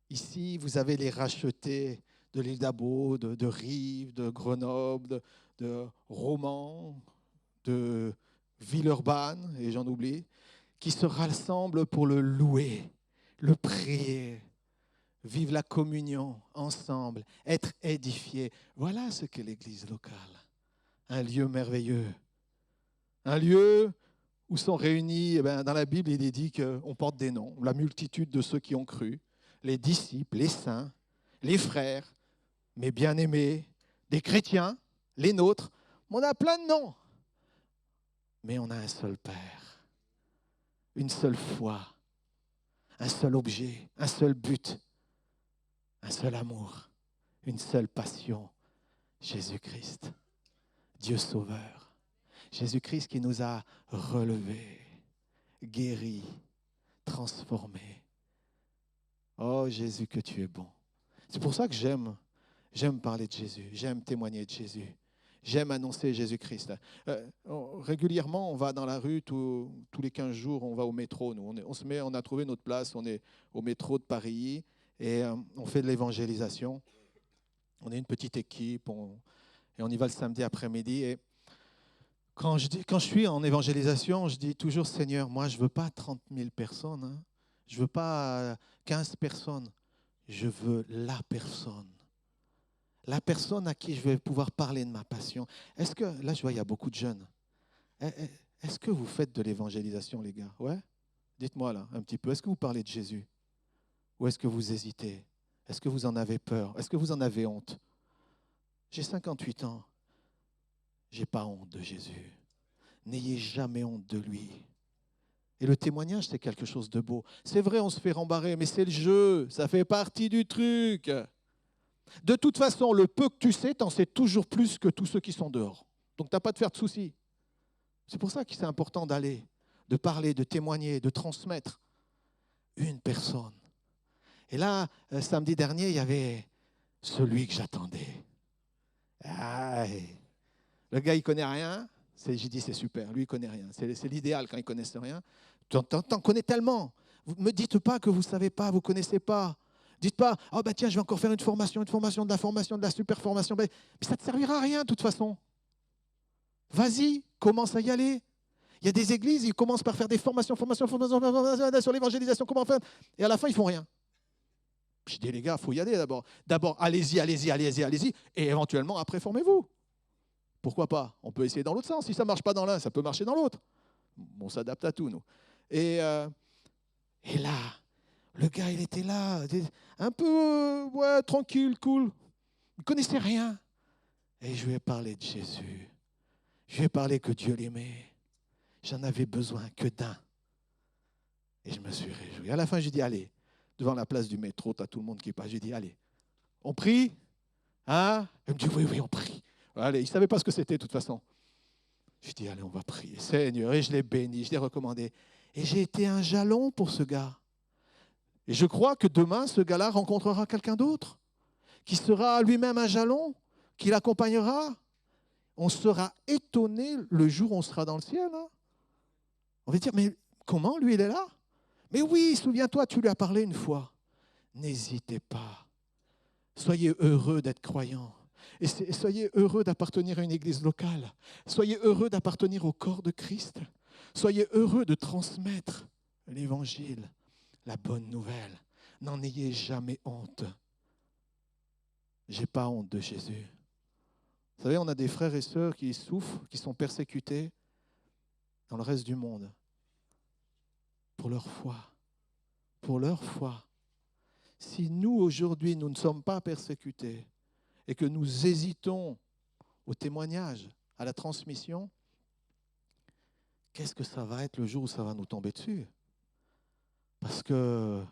S2: Ici, vous avez les rachetés de l'île d'Abo, de Rives, de Grenoble, de Romans, de Villeurbanne, et j'en oublie, qui se rassemblent pour le louer, le prier, vivre la communion ensemble, être édifiés. Voilà ce qu'est l'Église locale. Un lieu merveilleux. Un lieu où sont réunis, dans la Bible, il est dit qu'on porte des noms, la multitude de ceux qui ont cru, les disciples, les saints, les frères, mes bien-aimés, des chrétiens, les nôtres. On a plein de noms. Mais on a un seul Père, une seule foi, un seul objet, un seul but, un seul amour, une seule passion, Jésus-Christ, Dieu Sauveur. Jésus-Christ qui nous a relevés, guéris, transformés. Oh Jésus, que tu es bon. C'est pour ça que j'aime parler de Jésus, j'aime témoigner de Jésus, j'aime annoncer Jésus-Christ. Régulièrement, on va dans la rue, tous les 15 jours, on va au métro. Nous, on a trouvé notre place, on est au métro de Paris et on fait de l'évangélisation. On est une petite équipe et on y va le samedi après-midi. Et quand je suis en évangélisation, je dis toujours, Seigneur, moi je ne veux pas 30 000 personnes, hein. Je ne veux pas 15 personnes, je veux la personne. La personne à qui je vais pouvoir parler de ma passion. Est-ce que, là je vois, il y a beaucoup de jeunes. Est-ce que vous faites de l'évangélisation, les gars? Ouais? Dites-moi là, un petit peu. Est-ce que vous parlez de Jésus? Ou est-ce que vous hésitez? Est-ce que vous en avez peur? Est-ce que vous en avez honte? J'ai 58 ans. Je n'ai pas honte de Jésus. N'ayez jamais honte de lui. Et le témoignage, c'est quelque chose de beau. C'est vrai, on se fait rembarrer, mais c'est le jeu. Ça fait partie du truc. De toute façon, le peu que tu sais, t'en sais toujours plus que tous ceux qui sont dehors. Donc, tu n'as pas à te faire de soucis. C'est pour ça que c'est important d'aller, de parler, de témoigner, de transmettre une personne. Et là, samedi dernier, il y avait celui que j'attendais. Le gars, il ne connaît rien. J'ai dit, c'est super. Lui, il ne connaît rien. C'est l'idéal quand il ne connaissent rien. T'en connais tellement. Ne me dites pas que vous ne savez pas, vous ne connaissez pas. Dites pas, oh ben tiens, je vais encore faire une formation, de la super formation. Mais ça ne te servira à rien de toute façon. Vas-y, commence à y aller. Il y a des églises, ils commencent par faire des formations sur l'évangélisation, comment faire. Et à la fin, ils ne font rien. Je dis, les gars, il faut y aller d'abord. D'abord, allez-y. Et éventuellement, après, formez-vous. Pourquoi pas? On peut essayer dans l'autre sens. Si ça ne marche pas dans l'un, ça peut marcher dans l'autre. On s'adapte à tout, nous. Et là, le gars, il était là, un peu tranquille, cool. Il ne connaissait rien. Et je lui ai parlé de Jésus. Je lui ai parlé que Dieu l'aimait. J'en avais besoin que d'un. Et je me suis réjoui. À la fin, j'ai dit, allez, devant la place du métro, tu as tout le monde qui passe. J'ai dit, allez, on prie, hein? Il me dit, oui, on prie. Allez, il ne savait pas ce que c'était de toute façon. Je dis, allez, on va prier. Seigneur, et je l'ai béni, je l'ai recommandé. Et j'ai été un jalon pour ce gars. Et je crois que demain, ce gars-là rencontrera quelqu'un d'autre, qui sera lui-même un jalon, qui l'accompagnera. On sera étonné le jour où on sera dans le ciel. Hein. On va dire, mais comment lui, il est là? Mais oui, souviens-toi, tu lui as parlé une fois. N'hésitez pas. Soyez heureux d'être croyants. Et soyez heureux d'appartenir à une église locale. Soyez heureux d'appartenir au corps de Christ. Soyez heureux de transmettre l'évangile, la bonne nouvelle. N'en ayez jamais honte. Je n'ai pas honte de Jésus. Vous savez, on a des frères et sœurs qui souffrent, qui sont persécutés dans le reste du monde pour leur foi. Pour leur foi. Si nous, aujourd'hui, nous ne sommes pas persécutés et que nous hésitons au témoignage, à la transmission, qu'est-ce que ça va être le jour où ça va nous tomber dessus? Parce qu'il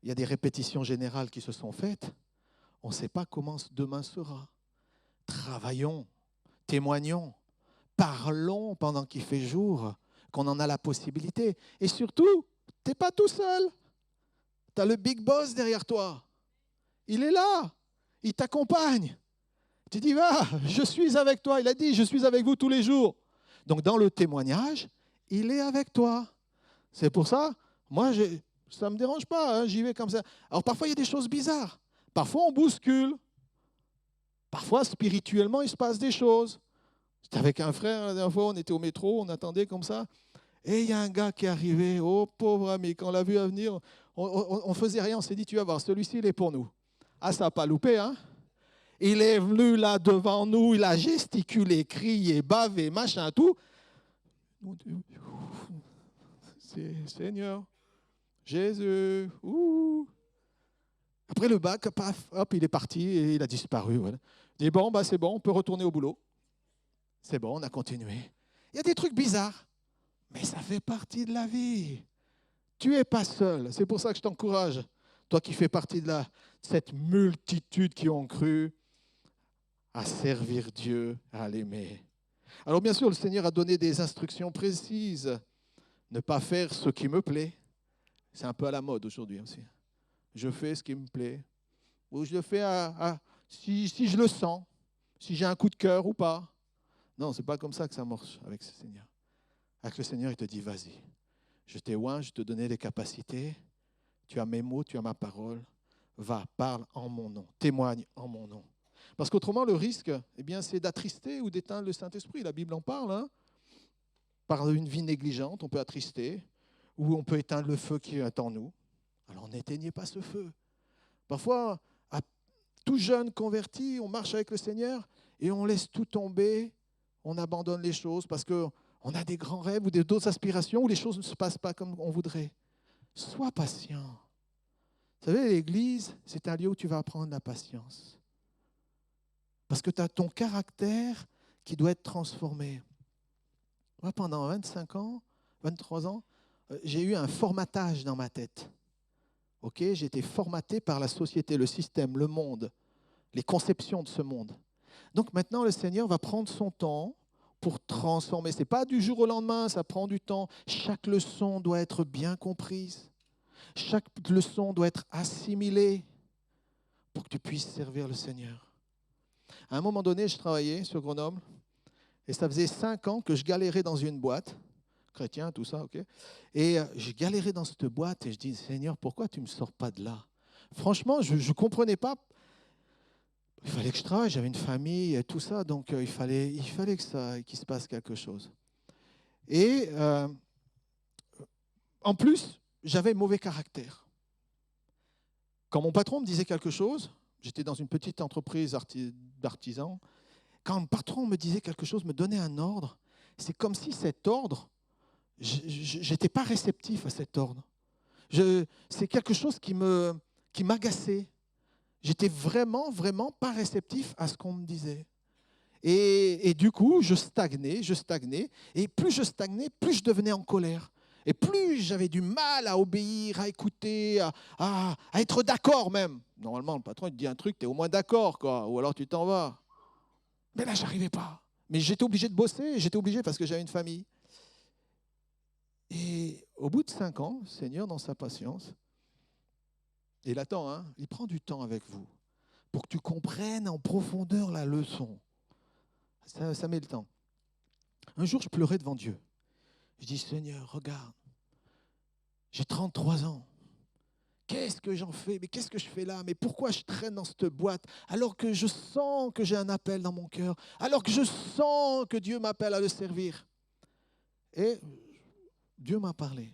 S2: y a des répétitions générales qui se sont faites. On ne sait pas comment demain sera. Travaillons, témoignons, parlons pendant qu'il fait jour, qu'on en a la possibilité. Et surtout, tu n'es pas tout seul. Tu as le big boss derrière toi. Il est là. Il t'accompagne. Tu dis, va, je suis avec toi. Il a dit, je suis avec vous tous les jours. Donc, dans le témoignage, il est avec toi. C'est pour ça, moi, ça ne me dérange pas. Hein, j'y vais comme ça. Alors, parfois, il y a des choses bizarres. Parfois, on bouscule. Parfois, spirituellement, il se passe des choses. J'étais avec un frère, la dernière fois, on était au métro, on attendait comme ça. Et il y a un gars qui est arrivé. Oh, pauvre ami, quand on l'a vu venir, on ne faisait rien. On s'est dit, tu vas voir, celui-ci, il est pour nous. Ah, ça n'a pas loupé, hein? Il est venu là devant nous, il a gesticulé, crié, bavé, machin, tout. C'est Seigneur, Jésus. Ouh. Après le bac, paf, hop, il est parti et il a disparu. Voilà. Il dit, bon, bah, c'est bon, on peut retourner au boulot. C'est bon, on a continué. Il y a des trucs bizarres, mais ça fait partie de la vie. Tu n'es pas seul. C'est pour ça que je t'encourage, toi qui fais partie de cette multitude qui ont cru, à servir Dieu, à l'aimer. Alors bien sûr, le Seigneur a donné des instructions précises. Ne pas faire ce qui me plaît. C'est un peu à la mode aujourd'hui aussi. Je fais ce qui me plaît. Ou je le fais si je le sens, si j'ai un coup de cœur ou pas. Non, ce n'est pas comme ça que ça marche avec ce Seigneur. Avec le Seigneur, il te dit, vas-y. Je t'ai oint, je te donnais les capacités. Tu as mes mots, tu as ma parole. Va, parle en mon nom. Témoigne en mon nom. Parce qu'autrement, le risque, eh bien, c'est d'attrister ou d'éteindre le Saint-Esprit. La Bible en parle. Hein. Par une vie négligente, on peut attrister ou on peut éteindre le feu qui est en nous. Alors, n'éteignez pas ce feu. Parfois, à tout jeune converti, on marche avec le Seigneur et on laisse tout tomber. On abandonne les choses parce qu'on a des grands rêves ou d'autres aspirations où les choses ne se passent pas comme on voudrait. Sois patient. Vous savez, l'Église, c'est un lieu où tu vas apprendre la patience. Parce que tu as ton caractère qui doit être transformé. Moi, pendant 25 ans, 23 ans, j'ai eu un formatage dans ma tête. Okay, j'ai été formaté par la société, le système, le monde, les conceptions de ce monde. Donc maintenant, le Seigneur va prendre son temps pour transformer. Ce n'est pas du jour au lendemain, ça prend du temps. Chaque leçon doit être bien comprise. Chaque leçon doit être assimilée pour que tu puisses servir le Seigneur. À un moment donné, je travaillais sur Grenoble et ça faisait 5 ans que je galérais dans une boîte, chrétien, tout ça, ok. Et je galérais dans cette boîte et je dis, Seigneur, pourquoi tu ne me sors pas de là? Franchement, je ne comprenais pas. Il fallait que je travaille, j'avais une famille et tout ça, donc il fallait qu'il se passe quelque chose. Et en plus, j'avais mauvais caractère. Quand mon patron me disait quelque chose, j'étais dans une petite entreprise d'artisans, Quand le patron me disait quelque chose, me donnait un ordre, c'est comme si cet ordre, je n'étais pas réceptif à cet ordre. C'est quelque chose qui m'agaçait. J'étais vraiment, vraiment pas réceptif à ce qu'on me disait. Et du coup, je stagnais. Et plus je stagnais, plus je devenais en colère. Et plus j'avais du mal à obéir, à écouter, à être d'accord même. Normalement, le patron il te dit un truc, tu es au moins d'accord, quoi, ou alors tu t'en vas. Mais là, je n'arrivais pas. Mais j'étais obligé de bosser, j'étais obligé parce que j'avais une famille. Et au bout de 5 ans, le Seigneur, dans sa patience, il attend, hein, il prend du temps avec vous pour que tu comprennes en profondeur la leçon. Ça met le temps. Un jour, je pleurais devant Dieu. Je dis, Seigneur, regarde, j'ai 33 ans. Qu'est-ce que j'en fais? Mais qu'est-ce que je fais là? Mais pourquoi je traîne dans cette boîte alors que je sens que j'ai un appel dans mon cœur, alors que je sens que Dieu m'appelle à le servir? Et Dieu m'a parlé.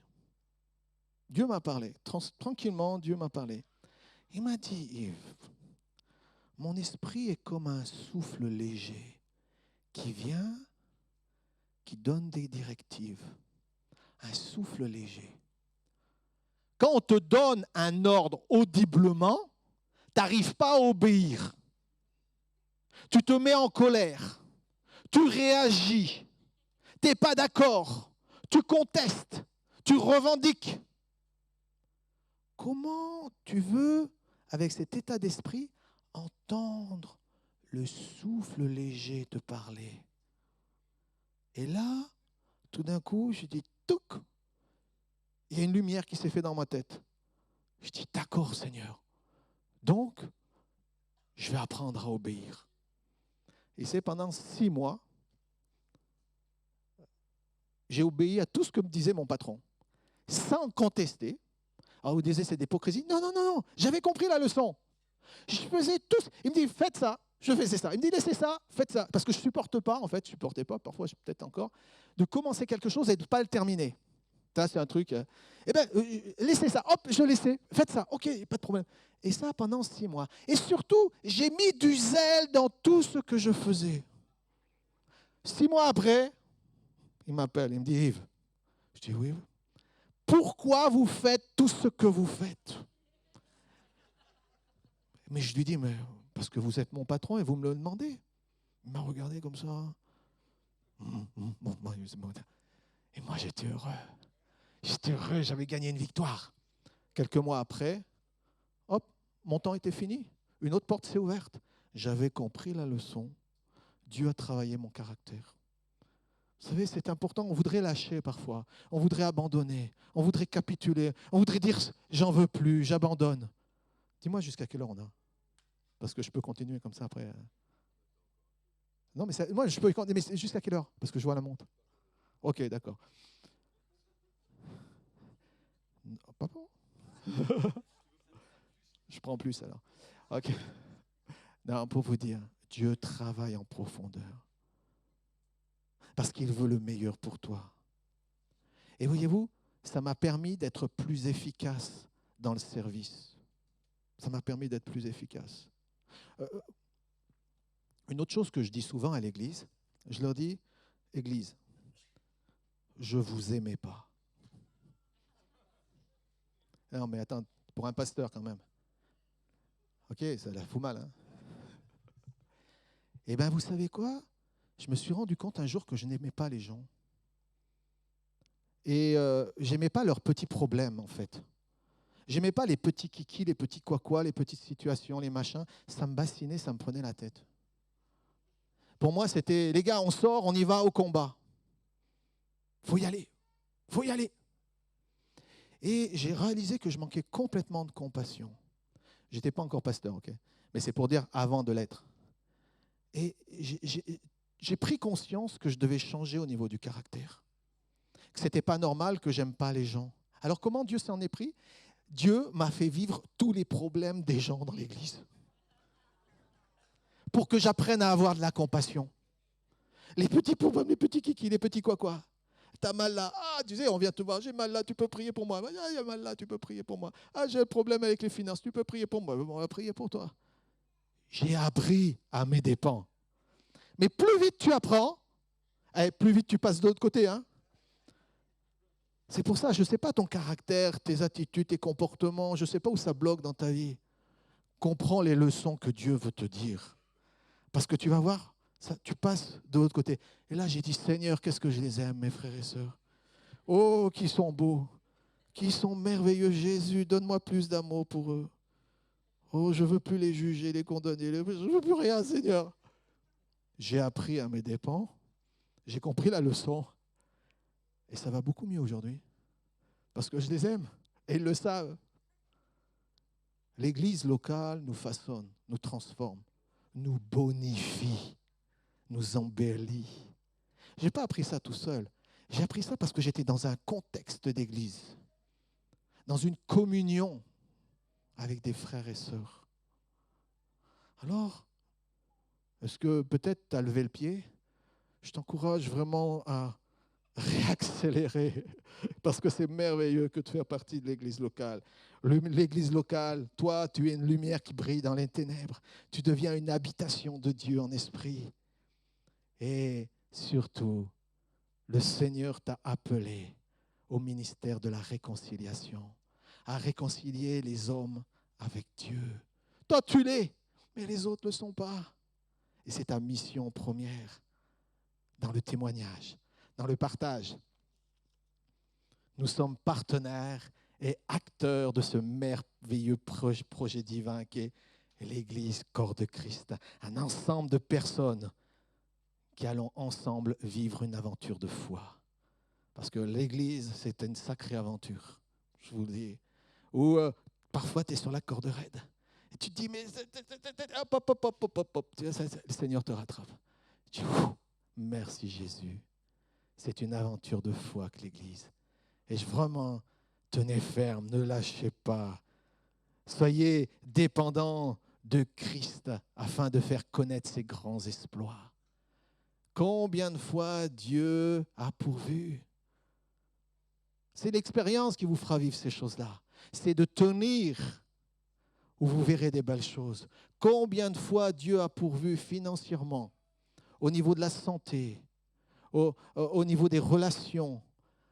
S2: Dieu m'a parlé. Tranquillement, Dieu m'a parlé. Il m'a dit, Yves, mon esprit est comme un souffle léger qui vient, qui donne des directives. Un souffle léger. Quand on te donne un ordre audiblement, tu n'arrives pas à obéir. Tu te mets en colère. Tu réagis. Tu n'es pas d'accord. Tu contestes. Tu revendiques. Comment tu veux, avec cet état d'esprit, entendre le souffle léger te parler? Et là, tout d'un coup, je dis, touc, il y a une lumière qui s'est faite dans ma tête. Je dis, d'accord, Seigneur. Donc, je vais apprendre à obéir. Et c'est pendant 6 mois, j'ai obéi à tout ce que me disait mon patron, sans contester. Alors vous disiez, c'est d'hypocrisie. Non, non, non, non, j'avais compris la leçon. Je faisais tout. Il me dit, faites ça. Je faisais ça. Il me dit, laissez ça, faites ça. Parce que je ne supporte pas, en fait, je ne supportais pas, parfois peut-être encore, de commencer quelque chose et de ne pas le terminer. Ça, c'est un truc. Eh bien, laissez ça. Hop, je laissais. Faites ça. OK, pas de problème. Et ça pendant 6 mois. Et surtout, j'ai mis du zèle dans tout ce que je faisais. 6 mois après, il m'appelle, il me dit, Yves. Je dis, oui. Pourquoi vous faites tout ce que vous faites? Mais je lui dis, mais parce que vous êtes mon patron et vous me le demandez. Il m'a regardé comme ça. Et moi, j'étais heureux. J'étais heureux, j'avais gagné une victoire. Quelques mois après, hop, mon temps était fini. Une autre porte s'est ouverte. J'avais compris la leçon. Dieu a travaillé mon caractère. Vous savez, c'est important. On voudrait lâcher parfois. On voudrait abandonner. On voudrait capituler. On voudrait dire, j'en veux plus, j'abandonne. Dis-moi jusqu'à quelle heure on a? Parce que je peux continuer comme ça après. Non, mais moi, je peux continuer, mais c'est jusqu'à quelle heure? Parce que je vois la montre. Ok, d'accord. Pas bon. Je prends plus alors. Ok. Non, pour vous dire, Dieu travaille en profondeur. Parce qu'il veut le meilleur pour toi. Et voyez-vous, ça m'a permis d'être plus efficace dans le service. Ça m'a permis d'être plus efficace. Une autre chose que je dis souvent à l'église, je leur dis, Église, je ne vous aimais pas. Non, mais attends, pour un pasteur quand même. Ok, ça la fout mal. Hein. Eh bien, vous savez quoi? Je me suis rendu compte un jour que je n'aimais pas les gens. Et je n'aimais pas leurs petits problèmes, en fait. J'aimais pas les petits kikis, les petits quoi, les petites situations, les machins. Ça me bassinait, ça me prenait la tête. Pour moi, c'était, les gars, on sort, on y va au combat. Faut y aller. Faut y aller. Et j'ai réalisé que je manquais complètement de compassion. Je n'étais pas encore pasteur, ok? Mais c'est pour dire avant de l'être. Et j'ai pris conscience que je devais changer au niveau du caractère. Que ce n'était pas normal que j'aime pas les gens. Alors comment Dieu s'en est pris? Dieu m'a fait vivre tous les problèmes des gens dans l'église. Pour que j'apprenne à avoir de la compassion. Les petits problèmes, les petits kikis, les petits quoi. T'as mal là. Ah, tu sais, on vient te voir. J'ai mal là, tu peux prier pour moi. Ah, il y a mal là, tu peux prier pour moi. Ah, j'ai un problème avec les finances, tu peux prier pour moi. On va prier pour toi. J'ai appris à mes dépens. Mais plus vite tu apprends, plus vite tu passes de l'autre côté. Hein. C'est pour ça, je ne sais pas ton caractère, tes attitudes, tes comportements, je ne sais pas où ça bloque dans ta vie. Comprends les leçons que Dieu veut te dire. Parce que tu vas voir, ça, tu passes de l'autre côté. Et là, j'ai dit, Seigneur, qu'est-ce que je les aime, mes frères et sœurs. Oh, qui sont beaux, qui sont merveilleux. Jésus, donne-moi plus d'amour pour eux. Oh, je ne veux plus les juger, les condamner. Je ne veux plus rien, Seigneur. J'ai appris à mes dépens. J'ai compris la leçon. Et ça va beaucoup mieux aujourd'hui. Parce que je les aime. Et ils le savent. L'église locale nous façonne, nous transforme, nous bonifie, nous embellit. Je n'ai pas appris ça tout seul. J'ai appris ça parce que j'étais dans un contexte d'église, dans une communion avec des frères et sœurs. Alors, est-ce que peut-être tu as levé le pied? Je t'encourage vraiment à réaccélérer parce que c'est merveilleux que de faire partie de l'église locale. L'église locale, toi, tu es une lumière qui brille dans les ténèbres. Tu deviens une habitation de Dieu en esprit. Et surtout, le Seigneur t'a appelé au ministère de la réconciliation, à réconcilier les hommes avec Dieu. Toi, tu l'es, mais les autres ne le sont pas. Et c'est ta mission première dans le témoignage, dans le partage. Nous sommes partenaires et acteurs de ce merveilleux projet divin qui est l'Église, corps de Christ. Un ensemble de personnes qui allons ensemble vivre une aventure de foi. Parce que l'Église, c'est une sacrée aventure, je vous le dis. Où parfois tu es sur la corde raide. Et tu te dis, mais hop. Le Seigneur te rattrape. Tu dis, merci Jésus. C'est une aventure de foi que l'Église. Et vraiment, tenez ferme, ne lâchez pas. Soyez dépendants de Christ afin de faire connaître ses grands exploits. Combien de fois Dieu a pourvu? C'est l'expérience qui vous fera vivre ces choses-là. C'est de tenir où vous verrez des belles choses. Combien de fois Dieu a pourvu financièrement, au niveau de la santé, au niveau des relations,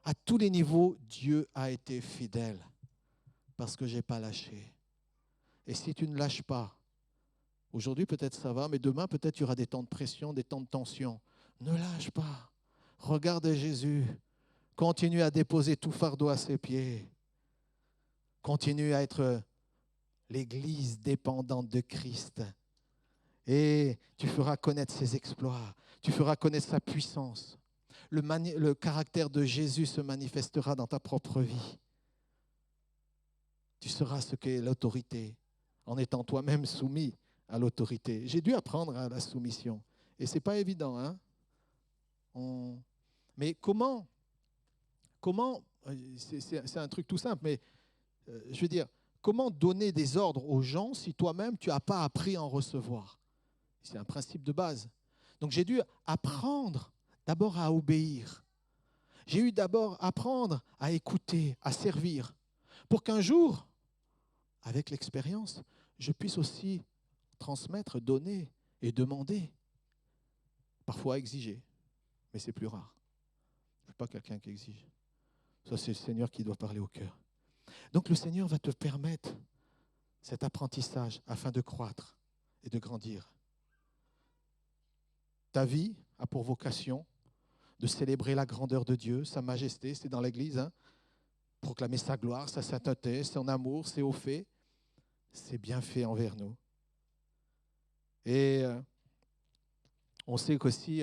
S2: à tous les niveaux, Dieu a été fidèle parce que je n'ai pas lâché. Et si tu ne lâches pas, aujourd'hui peut-être ça va, mais demain peut-être il y aura des temps de pression, des temps de tension. Ne lâche pas. Regarde Jésus. Continue à déposer tout fardeau à ses pieds. Continue à être l'Église dépendante de Christ. Et tu feras connaître ses exploits. Tu feras connaître sa puissance. Le caractère de Jésus se manifestera dans ta propre vie. Tu sauras ce qu'est l'autorité en étant toi-même soumis à l'autorité. J'ai dû apprendre à la soumission. Et ce n'est pas évident. Hein? Mais comment c'est un truc tout simple, mais je veux dire, comment donner des ordres aux gens si toi-même, tu n'as pas appris à en recevoir? C'est un principe de base. Donc j'ai dû apprendre d'abord à obéir. J'ai eu d'abord apprendre à écouter, à servir, pour qu'un jour, avec l'expérience, je puisse aussi transmettre, donner et demander. Parfois exiger, mais c'est plus rare. Je ne suis pas quelqu'un qui exige. Ça, c'est le Seigneur qui doit parler au cœur. Donc le Seigneur va te permettre cet apprentissage afin de croître et de grandir. Ta vie a pour vocation de célébrer la grandeur de Dieu, sa majesté, c'est dans l'Église, hein, proclamer sa gloire, sa sainteté, son amour, ses hauts faits, ses bienfaits envers nous. Et on sait qu'aussi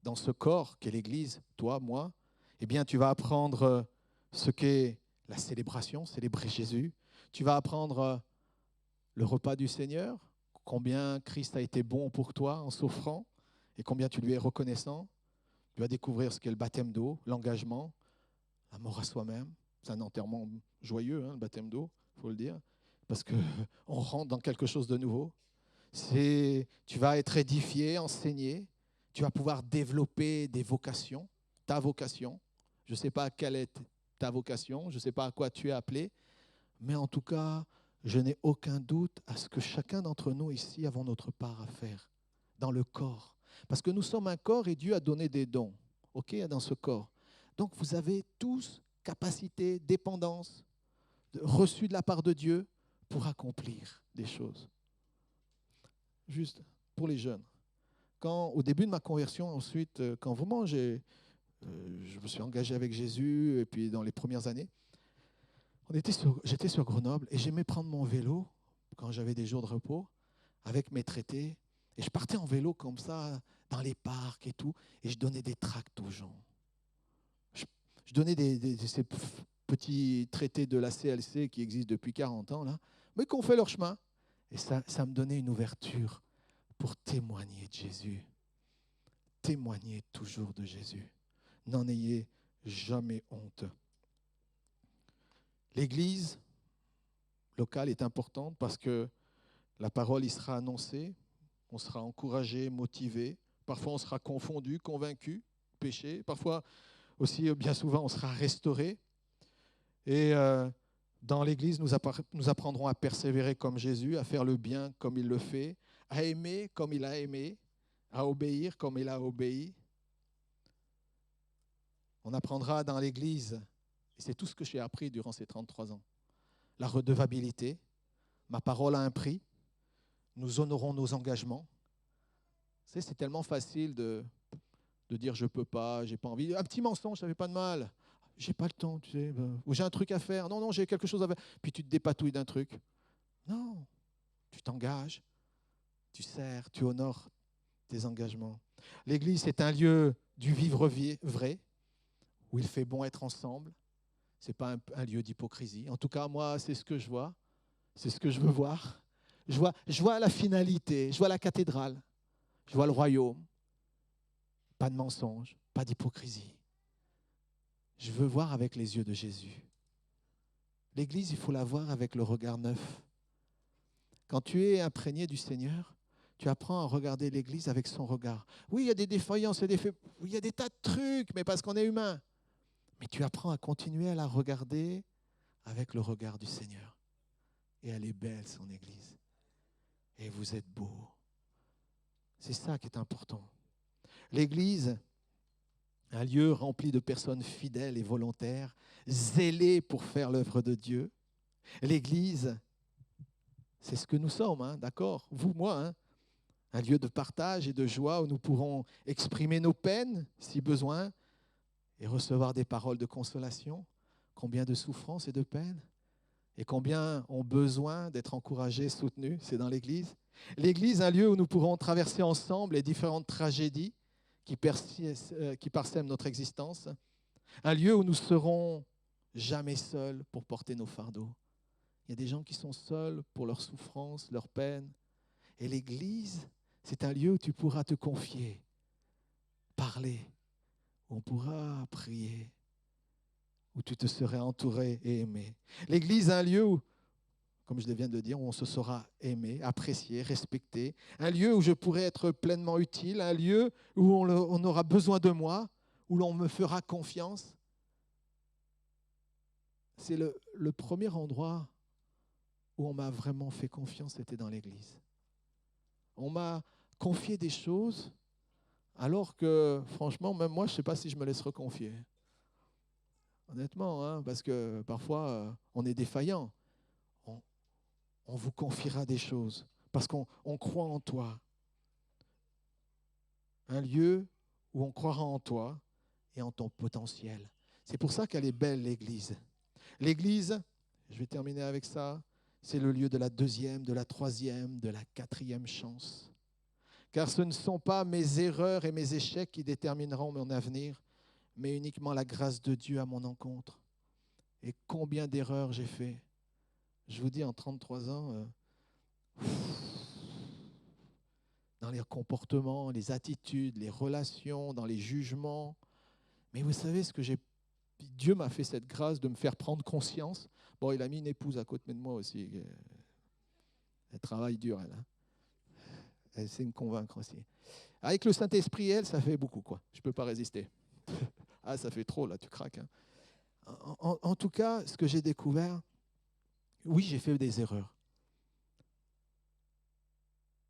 S2: dans ce corps qu'est l'Église, toi, moi, eh bien tu vas apprendre ce qu'est la célébration, célébrer Jésus. Tu vas apprendre le repas du Seigneur, combien Christ a été bon pour toi en souffrant et combien tu lui es reconnaissant. Tu vas découvrir ce qu'est le baptême d'eau, l'engagement, la mort à soi-même. C'est un enterrement joyeux, hein, le baptême d'eau, il faut le dire, parce qu'on rentre dans quelque chose de nouveau. Tu vas être édifié, enseigné, tu vas pouvoir développer des vocations, ta vocation. Je ne sais pas quelle est ta vocation, je ne sais pas à quoi tu es appelé, mais en tout cas, je n'ai aucun doute à ce que chacun d'entre nous ici avons notre part à faire dans le corps. Parce que nous sommes un corps et Dieu a donné des dons, ok, dans ce corps. Donc vous avez tous capacité, dépendance, reçue de la part de Dieu pour accomplir des choses. Juste pour les jeunes. Quand, au début de ma conversion, ensuite, quand vraiment je me suis engagé avec Jésus, et puis dans les premières années, j'étais sur Grenoble et j'aimais prendre mon vélo quand j'avais des jours de repos avec mes traités. Et je partais en vélo comme ça, dans les parcs et tout, et je donnais des tracts aux gens. Je donnais ces petits traités de la CLC qui existent depuis 40 ans, là, mais qui ont fait leur chemin. Et ça me donnait une ouverture pour témoigner de Jésus. Témoignez toujours de Jésus. N'en ayez jamais honte. L'Église locale est importante parce que la parole y sera annoncée, on sera encouragé, motivé. Parfois, on sera confondu, convaincu, péché. Parfois, aussi, bien souvent, on sera restauré. Et dans l'Église, nous apprendrons à persévérer comme Jésus, à faire le bien comme il le fait, à aimer comme il a aimé, à obéir comme il a obéi. On apprendra dans l'Église, et c'est tout ce que j'ai appris durant ces 33 ans, la redevabilité. Ma parole a un prix. Nous honorons nos engagements. Tu sais, c'est tellement facile de dire je ne peux pas, je n'ai pas envie. Un petit mensonge, ça ne fait pas de mal. J'ai pas le temps, tu sais. Ou j'ai un truc à faire. Non, j'ai quelque chose à faire. Puis tu te dépatouilles d'un truc. Non, tu t'engages, tu sers, tu honores tes engagements. L'Église, c'est un lieu du vivre vrai, où il fait bon être ensemble. Ce n'est pas un lieu d'hypocrisie. En tout cas, moi, c'est ce que je vois. C'est ce que je veux voir. Je vois la finalité, je vois la cathédrale, je vois le royaume. Pas de mensonge, pas d'hypocrisie. Je veux voir avec les yeux de Jésus. L'Église, il faut la voir avec le regard neuf. Quand tu es imprégné du Seigneur, tu apprends à regarder l'Église avec son regard. Oui, il y a des défaillances, oui, il y a des tas de trucs, mais parce qu'on est humain. Mais tu apprends à continuer à la regarder avec le regard du Seigneur. Et elle est belle, son Église. Et vous êtes beaux. C'est ça qui est important. L'Église, un lieu rempli de personnes fidèles et volontaires, zélées pour faire l'œuvre de Dieu. L'Église, c'est ce que nous sommes, hein, d'accord? Vous, moi, hein? Un lieu de partage et de joie où nous pourrons exprimer nos peines, si besoin, et recevoir des paroles de consolation. Combien de souffrances et de peines, et combien ont besoin d'être encouragés, soutenus, c'est dans l'Église. L'Église, un lieu où nous pourrons traverser ensemble les différentes tragédies qui parsèment notre existence. Un lieu où nous serons jamais seuls pour porter nos fardeaux. Il y a des gens qui sont seuls pour leurs souffrances, leurs peines. Et l'Église, c'est un lieu où tu pourras te confier, parler, où on pourra prier, où tu te serais entouré et aimé. L'Église est un lieu où, comme je viens de dire, où on se sera aimé, apprécié, respecté. Un lieu où je pourrai être pleinement utile. Un lieu où on aura besoin de moi, où l'on me fera confiance. C'est le premier endroit où on m'a vraiment fait confiance, c'était dans l'Église. On m'a confié des choses, alors que, franchement, même moi, je ne sais pas si je me laisse reconfier. Honnêtement, hein, parce que parfois, on est défaillant. On vous confiera des choses, parce qu'on croit en toi. Un lieu où on croira en toi et en ton potentiel. C'est pour ça qu'elle est belle, l'Église. L'Église, je vais terminer avec ça, c'est le lieu de la deuxième, de la troisième, de la quatrième chance. Car ce ne sont pas mes erreurs et mes échecs qui détermineront mon avenir, mais uniquement la grâce de Dieu à mon encontre. Et combien d'erreurs j'ai fait. Je vous dis, en 33 ans, dans les comportements, les attitudes, les relations, dans les jugements. Mais vous savez ce que Dieu m'a fait cette grâce de me faire prendre conscience. Bon, il a mis une épouse à côté de moi aussi. Elle travaille dur, elle. Hein. Elle sait me convaincre aussi. Avec le Saint-Esprit, elle, ça fait beaucoup, quoi. Je ne peux pas résister. Ah, ça fait trop, là, tu craques. Hein. En tout cas, ce que j'ai découvert, oui, j'ai fait des erreurs.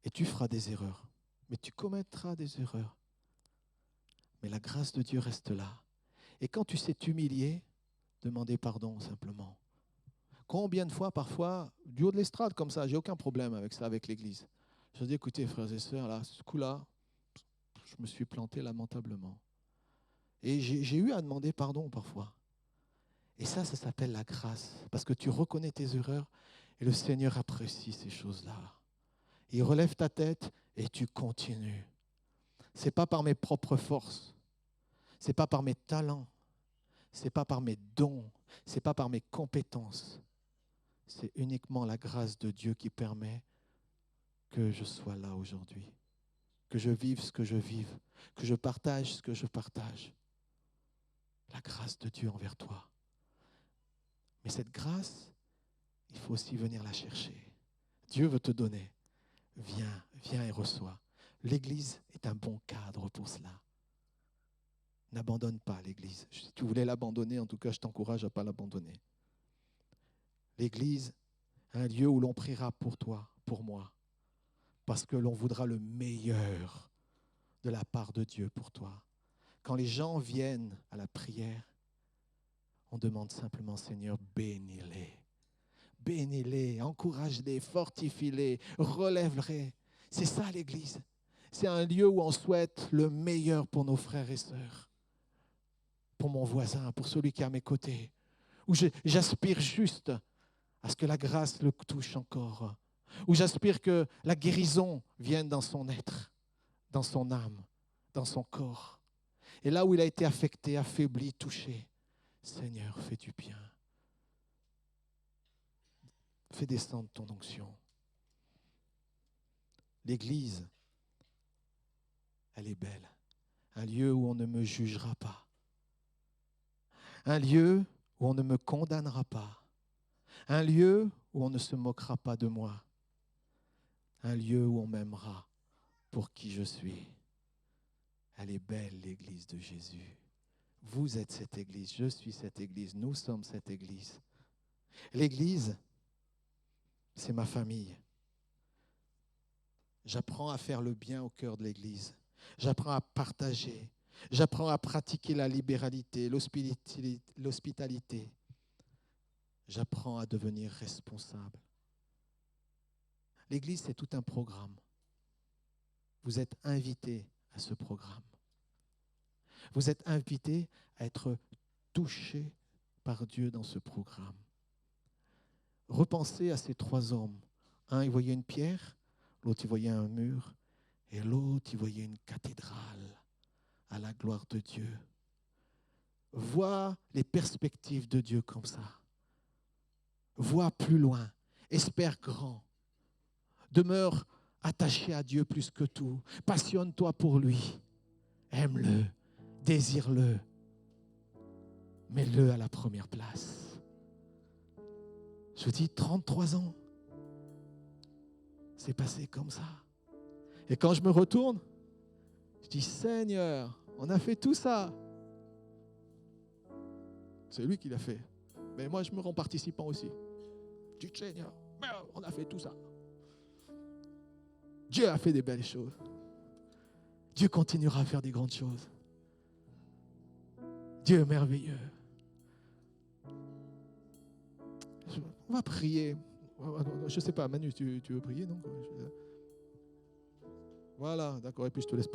S2: Et tu feras des erreurs. mais tu commettras des erreurs. Mais la grâce de Dieu reste là. Et quand tu sais t'humilier, demander pardon simplement. Combien de fois, parfois, du haut de l'estrade comme ça, j'ai aucun problème avec ça, avec l'Église. Je dis, écoutez, frères et sœurs, là, ce coup-là, je me suis planté lamentablement. Et j'ai eu à demander pardon parfois. Et ça s'appelle la grâce. Parce que tu reconnais tes erreurs et le Seigneur apprécie ces choses-là. Il relève ta tête et tu continues. Ce n'est pas par mes propres forces. Ce n'est pas par mes talents. Ce n'est pas par mes dons. Ce n'est pas par mes compétences. C'est uniquement la grâce de Dieu qui permet que je sois là aujourd'hui. Que je vive ce que je vive. Que je partage ce que je partage. La grâce de Dieu envers toi. Mais cette grâce, il faut aussi venir la chercher. Dieu veut te donner. Viens, viens et reçois. L'Église est un bon cadre pour cela. N'abandonne pas l'Église. Si tu voulais l'abandonner, en tout cas, je t'encourage à ne pas l'abandonner. L'Église, un lieu où l'on priera pour toi, pour moi, parce que l'on voudra le meilleur de la part de Dieu pour toi. Quand les gens viennent à la prière, on demande simplement, Seigneur, bénis-les. Bénis-les, encourage-les, fortifie-les, relève-les. C'est ça l'Église. C'est un lieu où on souhaite le meilleur pour nos frères et sœurs, pour mon voisin, pour celui qui est à mes côtés, où j'aspire juste à ce que la grâce le touche encore, où j'aspire que la guérison vienne dans son être, dans son âme, dans son corps. Et là où il a été affecté, affaibli, touché, Seigneur, fais du bien. Fais descendre ton onction. L'Église, elle est belle. Un lieu où on ne me jugera pas. Un lieu où on ne me condamnera pas. Un lieu où on ne se moquera pas de moi. Un lieu où on m'aimera pour qui je suis. Elle est belle, l'Église de Jésus. Vous êtes cette Église, je suis cette Église, nous sommes cette Église. L'Église, c'est ma famille. J'apprends à faire le bien au cœur de l'Église. J'apprends à partager. J'apprends à pratiquer la libéralité, l'hospitalité. J'apprends à devenir responsable. L'Église, c'est tout un programme. Vous êtes invités à ce programme. Vous êtes invités à être touchés par Dieu dans ce programme. Repensez à ces trois hommes. Un, il voyait une pierre, l'autre, il voyait un mur, et l'autre, il voyait une cathédrale à la gloire de Dieu. Vois les perspectives de Dieu comme ça. Vois plus loin, espère grand. Demeure attaché à Dieu plus que tout. Passionne-toi pour lui. Aime-le, désire-le. Mets-le à la première place. Je vous dis, 33 ans, c'est passé comme ça. Et quand je me retourne, je dis, Seigneur, on a fait tout ça. C'est lui qui l'a fait. Mais moi, je me rends participant aussi. Je dis, Seigneur, on a fait tout ça. Dieu a fait des belles choses. Dieu continuera à faire des grandes choses. Dieu est merveilleux. On va prier. Je ne sais pas, Manu, tu veux prier, non? Voilà, d'accord. Et puis je te laisse.